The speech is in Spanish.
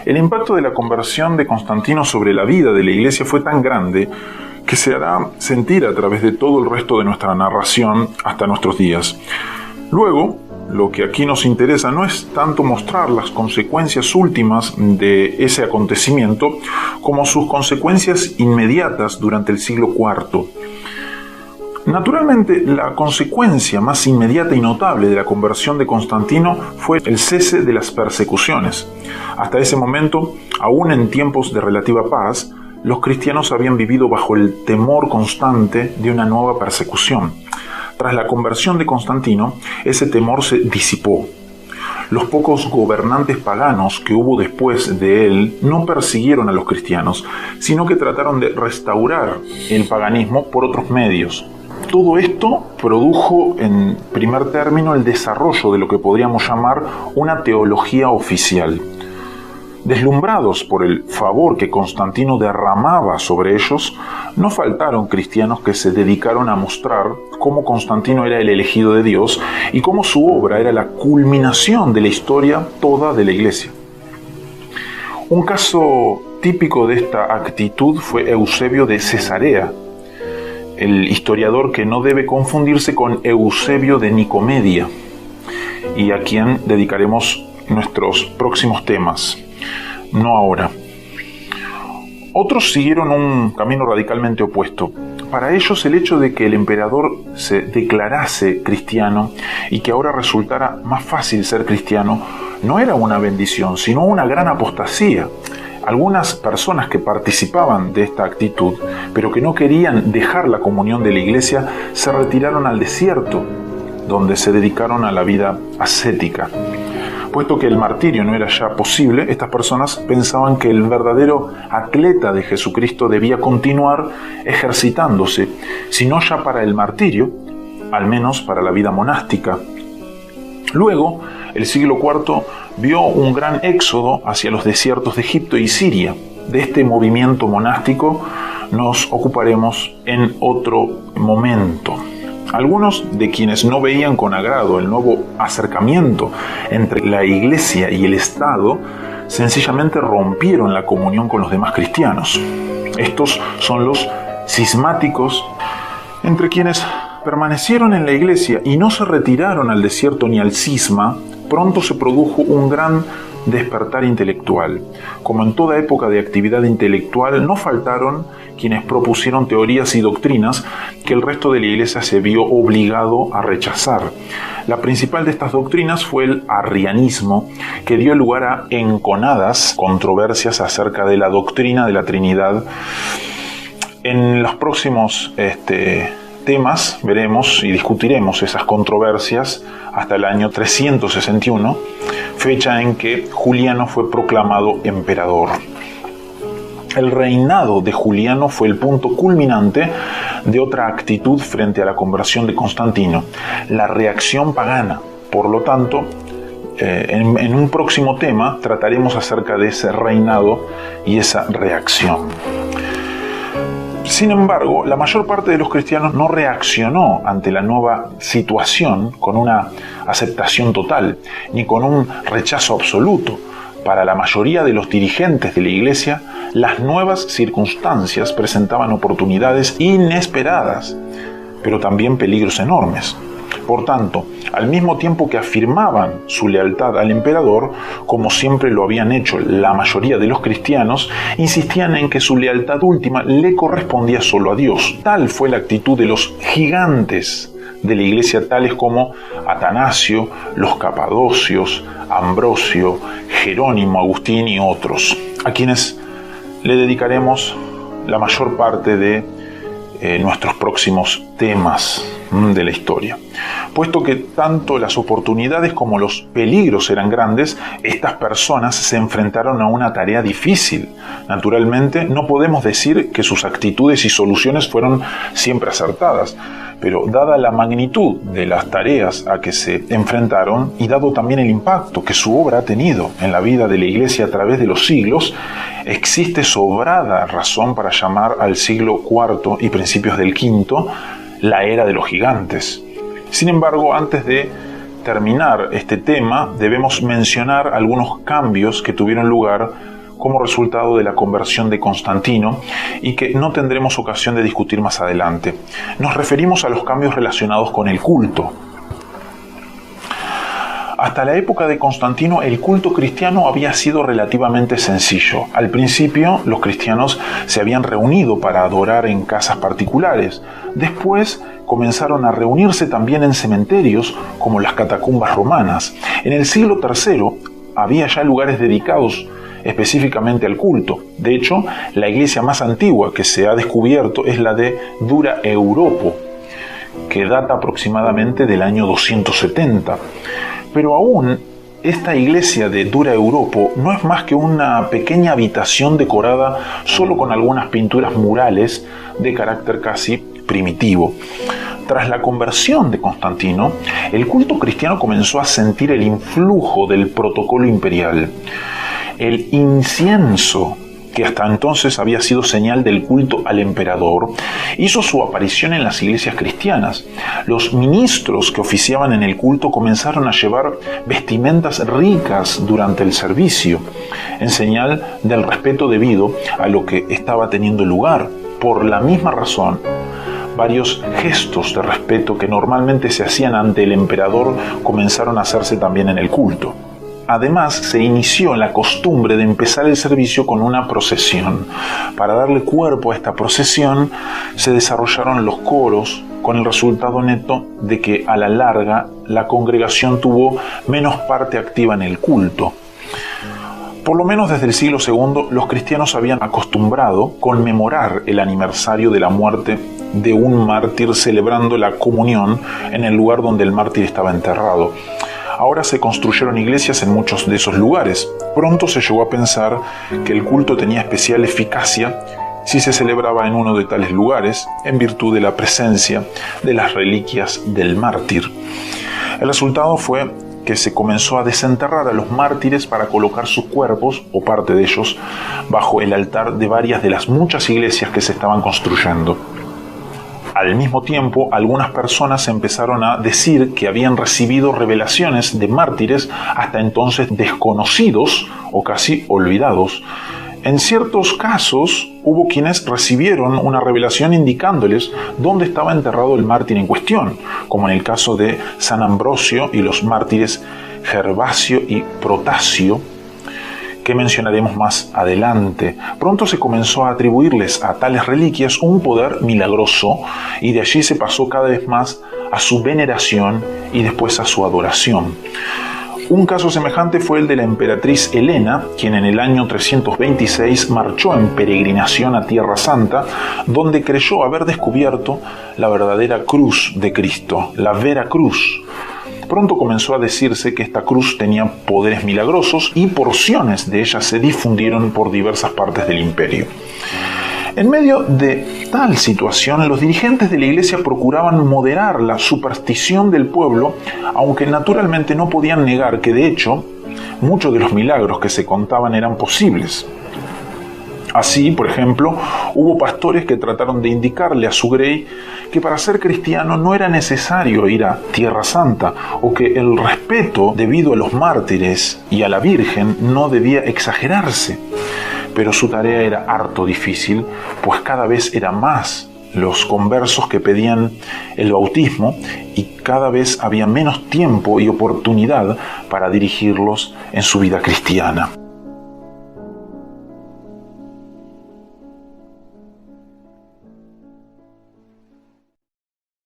El impacto de la conversión de Constantino sobre la vida de la Iglesia fue tan grande que se hará sentir a través de todo el resto de nuestra narración hasta nuestros días. Luego, lo que aquí nos interesa no es tanto mostrar las consecuencias últimas de ese acontecimiento como sus consecuencias inmediatas durante el siglo IV. Naturalmente, la consecuencia más inmediata y notable de la conversión de Constantino fue el cese de las persecuciones. Hasta ese momento, aún en tiempos de relativa paz, los cristianos habían vivido bajo el temor constante de una nueva persecución. Tras la conversión de Constantino, ese temor se disipó. Los pocos gobernantes paganos que hubo después de él no persiguieron a los cristianos, sino que trataron de restaurar el paganismo por otros medios. Todo esto produjo, en primer término, el desarrollo de lo que podríamos llamar una teología oficial. Deslumbrados por el favor que Constantino derramaba sobre ellos, no faltaron cristianos que se dedicaron a mostrar cómo Constantino era el elegido de Dios y cómo su obra era la culminación de la historia toda de la Iglesia. Un caso típico de esta actitud fue Eusebio de Cesarea, el historiador que no debe confundirse con Eusebio de Nicomedia, y a quien dedicaremos nuestros próximos temas, no ahora. Otros siguieron un camino radicalmente opuesto. Para ellos, el hecho de que el emperador se declarase cristiano y que ahora resultara más fácil ser cristiano no era una bendición, sino una gran apostasía. Algunas personas que participaban de esta actitud, pero que no querían dejar la comunión de la Iglesia, se retiraron al desierto, donde se dedicaron a la vida ascética. Puesto que el martirio no era ya posible, estas personas pensaban que el verdadero atleta de Jesucristo debía continuar ejercitándose, si no ya para el martirio, al menos para la vida monástica. Luego, el siglo IV vio un gran éxodo hacia los desiertos de Egipto y Siria. De este movimiento monástico nos ocuparemos en otro momento. Algunos de quienes no veían con agrado el nuevo acercamiento entre la Iglesia y el Estado, sencillamente rompieron la comunión con los demás cristianos. Estos son los cismáticos, entre quienes permanecieron en la Iglesia y no se retiraron al desierto ni al cisma. Pronto se produjo un gran despertar intelectual. Como en toda época de actividad intelectual, no faltaron quienes propusieron teorías y doctrinas que el resto de la Iglesia se vio obligado a rechazar. La principal de estas doctrinas fue el arrianismo, que dio lugar a enconadas controversias acerca de la doctrina de la Trinidad. En los próximos temas veremos y discutiremos esas controversias hasta el año 361, fecha en que Juliano fue proclamado emperador. El reinado de Juliano fue el punto culminante de otra actitud frente a la conversión de Constantino, la reacción pagana. Por lo tanto, en un próximo tema trataremos acerca de ese reinado y esa reacción. Sin embargo, la mayor parte de los cristianos no reaccionó ante la nueva situación con una aceptación total, ni con un rechazo absoluto. Para la mayoría de los dirigentes de la Iglesia, las nuevas circunstancias presentaban oportunidades inesperadas, pero también peligros enormes. Por tanto, al mismo tiempo que afirmaban su lealtad al emperador, como siempre lo habían hecho la mayoría de los cristianos, insistían en que su lealtad última le correspondía solo a Dios. Tal fue la actitud de los gigantes de la Iglesia, tales como Atanasio, los Capadocios, Ambrosio, Jerónimo, Agustín y otros, a quienes le dedicaremos la mayor parte de nuestros próximos temas de la historia. Puesto que tanto las oportunidades como los peligros eran grandes, estas personas se enfrentaron a una tarea difícil. Naturalmente, no podemos decir que sus actitudes y soluciones fueron siempre acertadas, pero dada la magnitud de las tareas a que se enfrentaron y dado también el impacto que su obra ha tenido en la vida de la Iglesia a través de los siglos, existe sobrada razón para llamar al siglo IV y principios del V la era de los gigantes. Sin embargo, antes de terminar este tema, debemos mencionar algunos cambios que tuvieron lugar como resultado de la conversión de Constantino y que no tendremos ocasión de discutir más adelante. Nos referimos a los cambios relacionados con el culto. Hasta la época de Constantino, el culto cristiano había sido relativamente sencillo. Al principio, los cristianos se habían reunido para adorar en casas particulares. Después, comenzaron a reunirse también en cementerios, como las catacumbas romanas. En el siglo III, había ya lugares dedicados específicamente al culto. De hecho, la iglesia más antigua que se ha descubierto es la de Dura Europo, que data aproximadamente del año 270. Pero aún, esta iglesia de Dura Europo no es más que una pequeña habitación decorada solo con algunas pinturas murales de carácter casi primitivo. Tras la conversión de Constantino, el culto cristiano comenzó a sentir el influjo del protocolo imperial. El incienso, que hasta entonces había sido señal del culto al emperador, hizo su aparición en las iglesias cristianas. Los ministros que oficiaban en el culto comenzaron a llevar vestimentas ricas durante el servicio, en señal del respeto debido a lo que estaba teniendo lugar. Por la misma razón, varios gestos de respeto que normalmente se hacían ante el emperador comenzaron a hacerse también en el culto. Además, se inició la costumbre de empezar el servicio con una procesión. Para darle cuerpo a esta procesión, se desarrollaron los coros, con el resultado neto de que a la larga la congregación tuvo menos parte activa en el culto. Por lo menos desde el siglo II, los cristianos habían acostumbrado conmemorar el aniversario de la muerte de un mártir celebrando la comunión en el lugar donde el mártir estaba enterrado. Ahora se construyeron iglesias en muchos de esos lugares. Pronto se llegó a pensar que el culto tenía especial eficacia si se celebraba en uno de tales lugares, en virtud de la presencia de las reliquias del mártir. El resultado fue que se comenzó a desenterrar a los mártires para colocar sus cuerpos, o parte de ellos, bajo el altar de varias de las muchas iglesias que se estaban construyendo. Al mismo tiempo, algunas personas empezaron a decir que habían recibido revelaciones de mártires hasta entonces desconocidos o casi olvidados. En ciertos casos, hubo quienes recibieron una revelación indicándoles dónde estaba enterrado el mártir en cuestión, como en el caso de San Ambrosio y los mártires Gervasio y Protasio, que mencionaremos más adelante. Pronto se comenzó a atribuirles a tales reliquias un poder milagroso y de allí se pasó cada vez más a su veneración y después a su adoración. Un caso semejante fue el de la emperatriz Helena, quien en el año 326 marchó en peregrinación a Tierra Santa, donde creyó haber descubierto la verdadera cruz de Cristo, la Vera Cruz. Pronto comenzó a decirse que esta cruz tenía poderes milagrosos y porciones de ella se difundieron por diversas partes del imperio. En medio de tal situación, los dirigentes de la iglesia procuraban moderar la superstición del pueblo, aunque naturalmente no podían negar que, de hecho, muchos de los milagros que se contaban eran posibles. Así, por ejemplo, hubo pastores que trataron de indicarle a su grey que para ser cristiano no era necesario ir a Tierra Santa, o que el respeto debido a los mártires y a la Virgen no debía exagerarse. Pero su tarea era harto difícil, pues cada vez eran más los conversos que pedían el bautismo y cada vez había menos tiempo y oportunidad para dirigirlos en su vida cristiana.